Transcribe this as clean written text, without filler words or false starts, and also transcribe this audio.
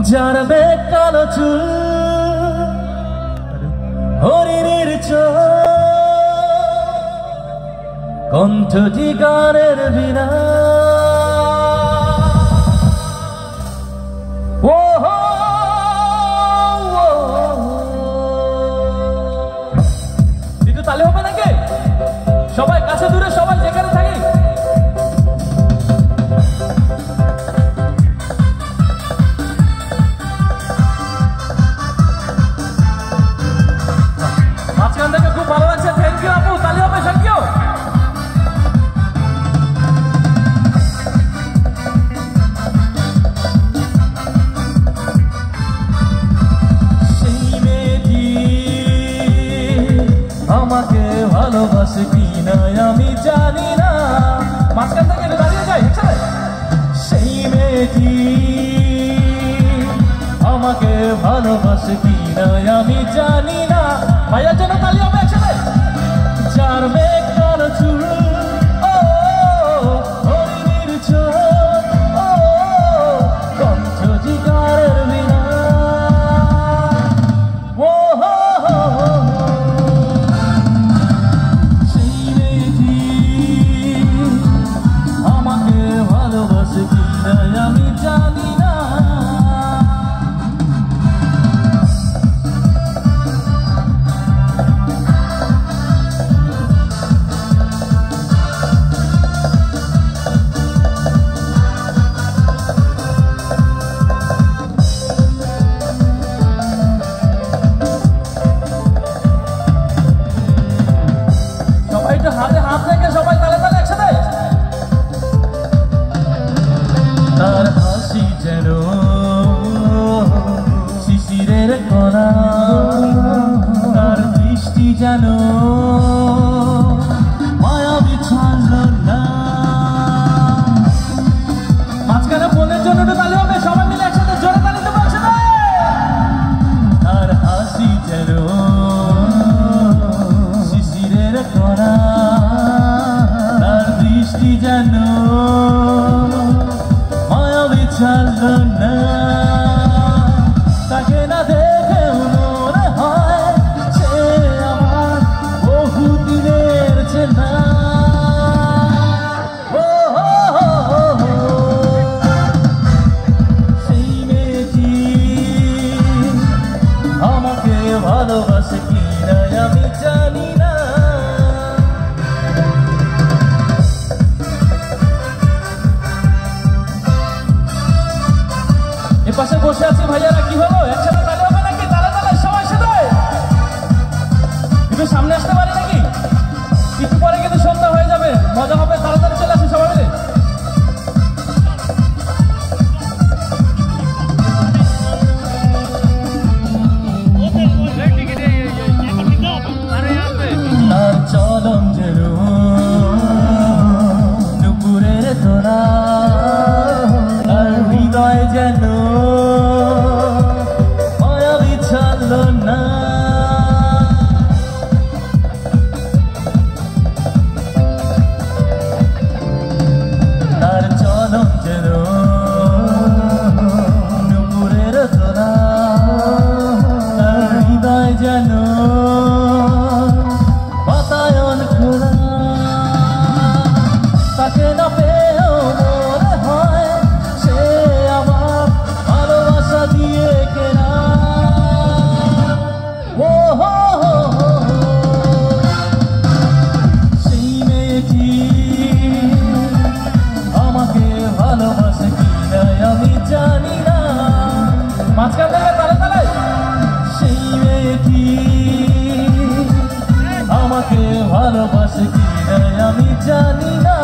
যার মেঘ কালো চুল হরিণীর চোখ কণ্ঠটি গানের বিনা একটু তালে হবে নাকি সবাই কাছে দূরে সবাই যেখানে থাকি মাঝখান থেকে খুব ভালো লাগছে থ্যাংক ইউ আপু তালে হবে থ্যাংক ইউ আমাকে ভালোবাসে কিনা আমি জানি না মাঝখান থেকে দাঁড়িয়ে যাই সেই মেয়েটি আমাকে ভালোবাসে কিনা আমি জানি না ভাইয়ার জন্য তালি হবে একসাথে যার মেঘ কালো চুল হরিণীর চোখ কণ্ঠ জিগারের বিনা আমি জানি না সবাই একটু হাতে হাত রেখে সবাই তালে তালে একসাথে তার হাসি যেন শিশিরের কণা তার দৃষ্টি যেন মায়াবী ছলনা মাঝখানে ফোনের জন্য একটু তালি হবে সবাই মিলে একসাথে জোরে তালি দেবো একসাথে তার হাসি যেন শিশিরের কণা তার দৃষ্টি যেন তাকে না দেখে মনে হয় সে আমার বহু দিনের চেনা সেই মেয়েটি আমাকে ভালোবাসে কিনা আমি জানি না পাশে বসে আছে ভাইয়ারা কি হলো একসাথে তালে হবে নাকি তালে তালে সবাই সাথে একটু সামনে আসতে পারি নাকি একটু পরে কিন্তু সন্ধ্যা হয়ে যাবে মজা হবে তাড়াতাড়ি চলে আসে সবাই মিলে আর চলন যেন দুপুরের তোরা আর হৃদয় যেন মায়াবী ছলনা তার চলন যেন দুপুরের তোরা আর হৃদয় যেন বাতায়ন খোলা তাকে না পেয়েও মনে হয় সে আমার ভালোবাসা দিয়ে কেনা সেই মেয়েটি আমাকে ভালোবাসে কিনা আমি জানি না মাঝখান থেকে তালে তালে সেই মেয়েটি আমাকে ভালোবাসে কিনা আমি জানি না